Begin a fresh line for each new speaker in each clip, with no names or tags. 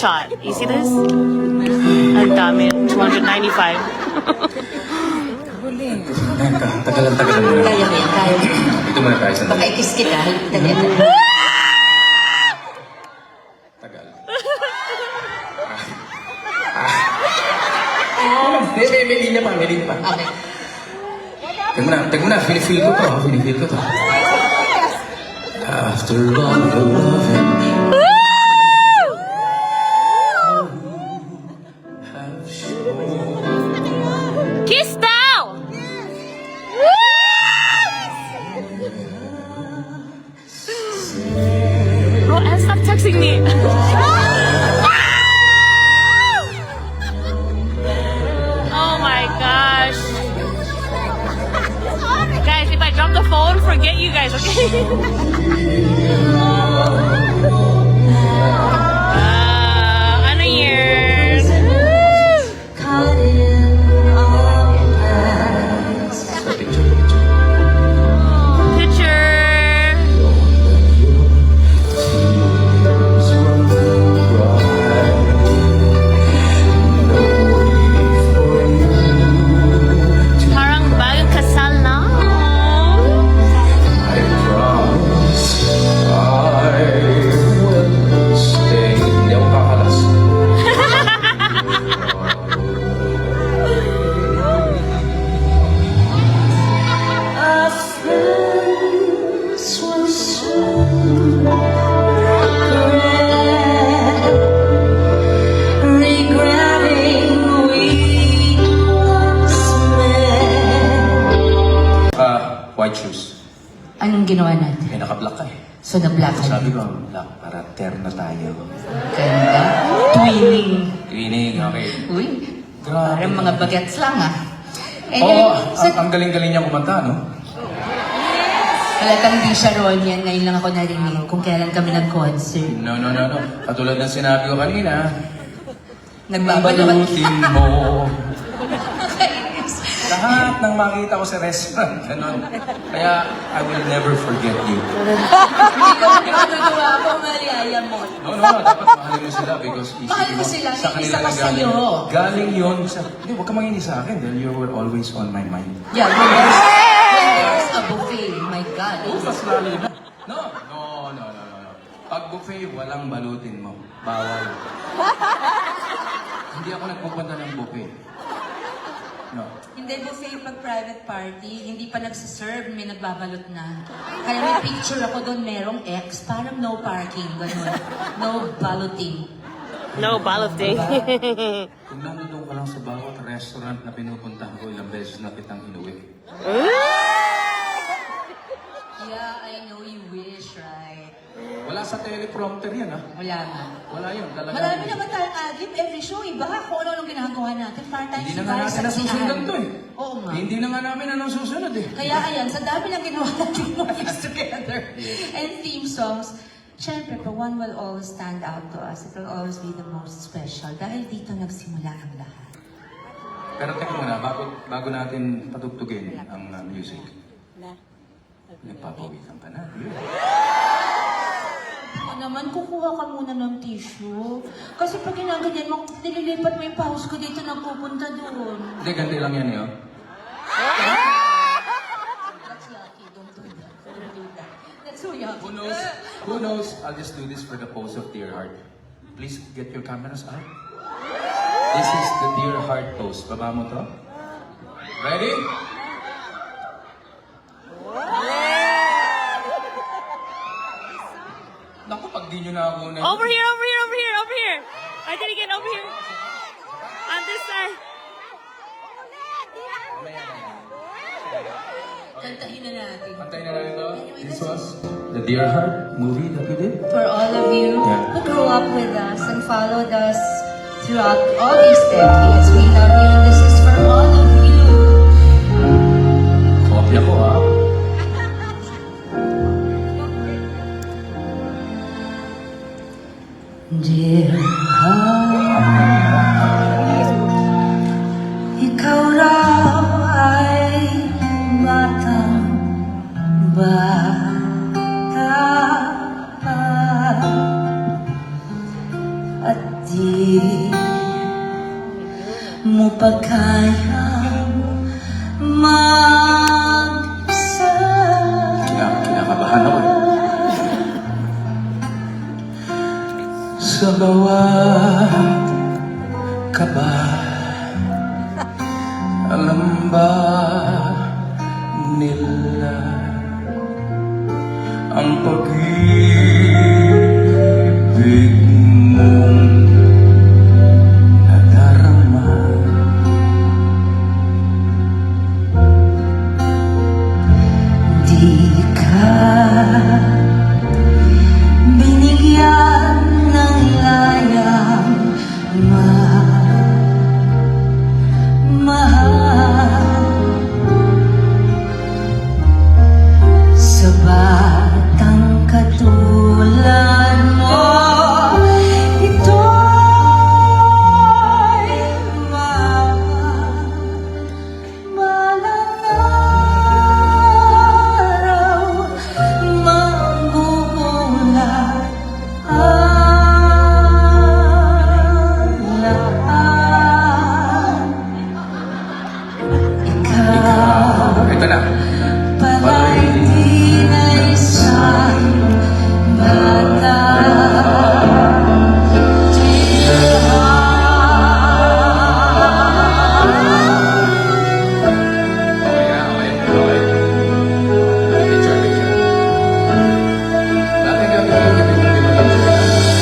shot. You see this? Ang dami. 295.
Tagalan mo na.
Kaya mo yan, kaya mo.
Dito muna tayo sa
Baka ikis kita. Dali.
tagal. May linya pa, may linya pa.
Okay.
Teka muna, feel ko to. After all the loving have shown.
Kiss now! Bro, and stop texting me. Oh my gosh. Guys, if I drop the phone, forget you guys, okay? Ano yun?
Caught in all past.
Picture. Parang bagong kasal na.
I promise I will stay. Hindi ako kakalas.
Our friends will soon regretting we once met.
White shoes.
Anong ginawa natin?
Eh, naka-black ka eh.
So, na-black ka.
Sabi ko, black, para terno tayo.
Ganda. Twinning.
Twinning, okay.
Uy,
Grabe.
parang mga bagets lang ah.
Oo,
sa,
ang galing-galing niya kumanta, no?
halatang di siya ron yan. Ngayon lang ako narinig kung kailan kami nag-concert.
No. Katulad ng sinabi ko kanina,
Nagbabalawan.
balutin mo. Lahat ng makita ko sa restaurant, ganun. Kaya, I will never forget you.
Hindi ko natutuwa ako, Mariaya mo.
No, dapat mahalin mo sila because
Mahal
isipin
mo sila,
sa
hindi
kanila
isa pa
na galing.
sa'yo.
Galing yun sa... Hindi, huwag ka manginig sa akin dahil you were always on my mind.
Yeah, when there's a buffet, my God.
Mas lalo na. No. Pag buffet, walang balutin mo. Bawal. Hindi ako nagpupunta ng buffet. No.
Hindi buffet pag private party, hindi pa nagsiserve, may nagbabalot na. Kaya may picture ako doon, merong X, parang no parking, gano'n. No balloting.
No balloting.
Kung nandun ka lang sa bawat restaurant na pinupuntahan ko, ilang beses na kitang inuwi.
Yeah, I know you wish, right?
Wala sa teleprompter yan, ha?
Wala na.
Wala yun, talaga.
Marami naman tayong agip, every show, iba kung ano-anong ginagawa natin. Part-time
Hindi na nga natin nasusunod to eh.
Oo nga.
Hindi na nga namin anong susunod eh.
Kaya ayan, sa dami lang ginawa natin movies together. And theme songs. Siyempre, but one will always stand out to us. It will always be the most special. Dahil dito nagsimula ang lahat.
Pero teka muna, bago natin patugtugin ang music. Nagpapawisan ka na.
Ako naman, kukuha ka muna ng tissue. Kasi pag ginaganyan mo, nililipat mo yung pause ko dito na pupunta doon.
Hindi, ganti lang yan eh. Oh.
That's yucky. Don't do that. Don't do that. That's so yucky.
Who knows? I'll just do this for the pose of Dear Heart. Please get your cameras up. This is the Dear Heart pose. Baba mo to. Ready? Naku, pag di nyo na ako na...
Over here. I did it again, over here. On this side.
Kantahin na natin.
Pantayin na natin to. This was the Dear Heart movie that we did.
For all of you
Yeah.
who grew up with us and followed us throughout all these decades, we love you and this is for all of you.
Kopya ko ha.
Dear heart, ikaw raw ay batang bata pa at di pagkayang mag-isa.
Kinakabahan ako eh. Sa bawat kaba, alam ba nila ang pag-ibig mong nadarama?
Di ka binigyan ng layang mahal sa batang katulad mo. Ito'y malang araw, magugulat ang lahat. Ikaw
Ito na.
pala'y di na isang bata.
Okay na, okay. Picture. Dati gagawin yung hindi mo lang.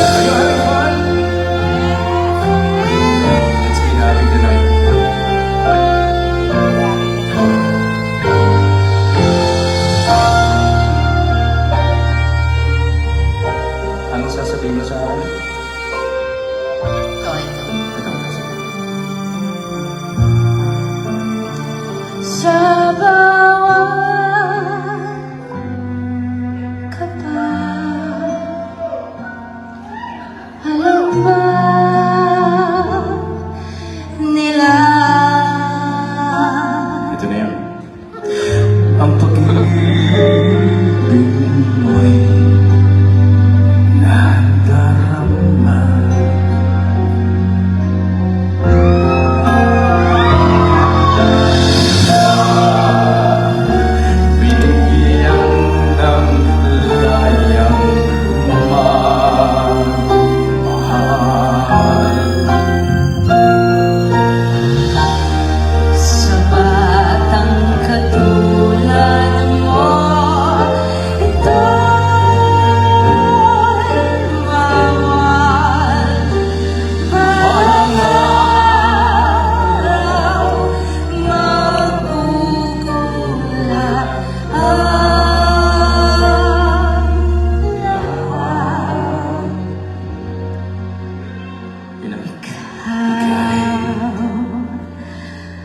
Are you having fun? Let's be having tonight. Ano sasabihin mo sa akin? Ito, sige.
Sa bawat kaba, alam ba nila
Ito na yun. Ang pag-ibig mo'y nadarama. Binigyan ng layang mahal
sa batang katulad mo. Ito'y mawal parang araw, magugulat ang lahat.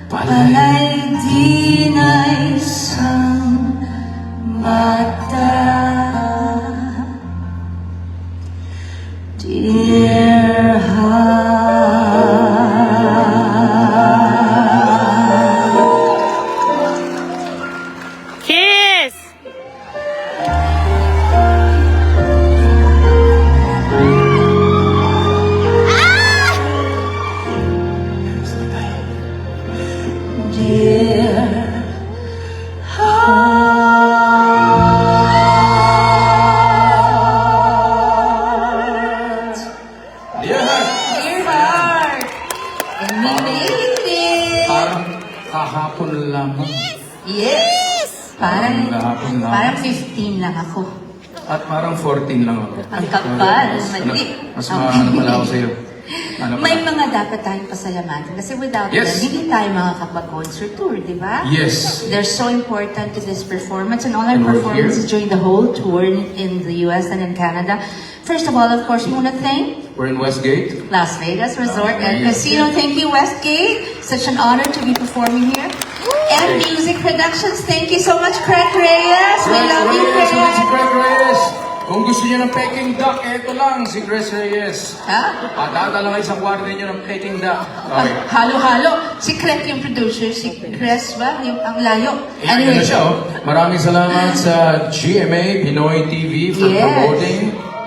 Pala'y di na isang bata. Dear heart,
Kiss!
dear heart.
Dear heart,
Dear heart, and we made it.
parang kahapon lamang.
Yes! Parang
Kahapon lang.
15 lang ako.
At parang 14 lang ako.
Ang kapal, mali.
Mas ano pala ako sa'yo. Ano pala?
May mga dapat tayong pasalamatan kasi without
Yes.
them, hindi tayo makakapag-concert tour, di ba?
Yes.
They're so important to this performance and all our
And we're
performances
here.
during the whole tour in the US and in Canada. First of all, of course, muna thank
We're in Westgate.
Las Vegas Resort and
Yes.
Casino. Thank you, Westgate. Such an honor to be performing here. And Music Productions, thank you so much, Craig Reyes. We love you,
Reyes, ulit si
Craig.
Craig Reyes. Kung gusto niyo ng Peking duck, eto lang, si Chris Reyes.
Ha?
Patata lang kayo sa kwarto niyo ng Peking duck. Okay.
Halo-halo. Si Craig yung producer. Si Chris ba? Yung ang layo.
Anyway, siya, oh. Maraming salamat sa GMA Pinoy TV for
Yes.
promoting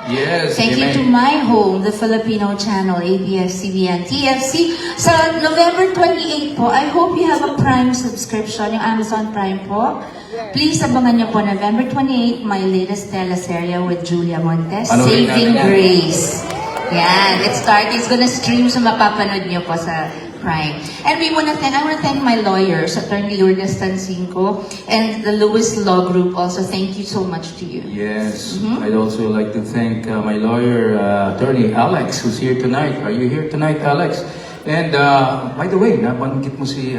Yes,
Thank you
amen.
to my home, the Filipino channel, ABS-CBN, TFC. Sa November 28 po, I hope you have a Prime subscription, yung Amazon Prime po. Please abangan niyo po, November 28, my latest teleserye with Julia Montes,
Ano rin
Saving
natin yan?
Grace. Yan, it's gonna stream, so mapapanood niyo po sa Prime. And I wanna thank my lawyers, Attorney Lourdes Tancinco, and the Lewis Law Group also. Thank you so much to you.
Yes, I'd also like to thank my lawyer, attorney Alex, who's here tonight. Are you here tonight, Alex? And by the way, nabanggit mo si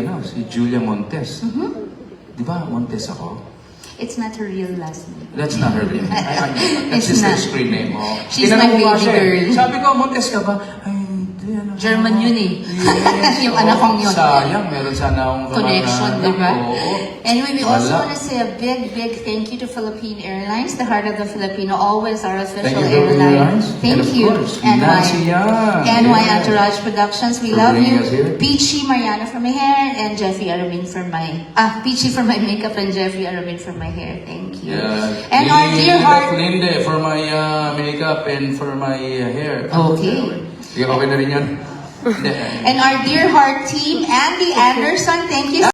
Julia Montes. Di ba Montes ako?
It's not her real last name.
That's not her name. That's
It's
just her
not.
screen name. Oh.
She's
Tinanong
my
ko
baby
siya,
girl.
Sabi ko, Montes ka ba? Ay, hindi. Ano,
German yun eh.
Yes.
Yung anak kong yun.
Sayang, meron sana akong
Connection, di ba?
Oo.
Anyway, we also
Wala.
want to say a big thank you to Philippine Airlines, the heart of the Filipino, always our official
Thank you, Philippine
airline.
Airlines.
Thank
And of
you.
course, Nancy Yang.
NY
Yeah.
Entourage Productions, we
For
love
bringing
you.
us here.
Peachy Mariana for my hair, and Jeffy Aramin for my, Peachy for my makeup, and Jeffy Aramin for my hair. Thank you.
Yeah.
And our dear heart,
Linde for my makeup and for my hair.
Okay.
Sige, okay na rin yun.
and our dear heart team, Andy Anderson, thank you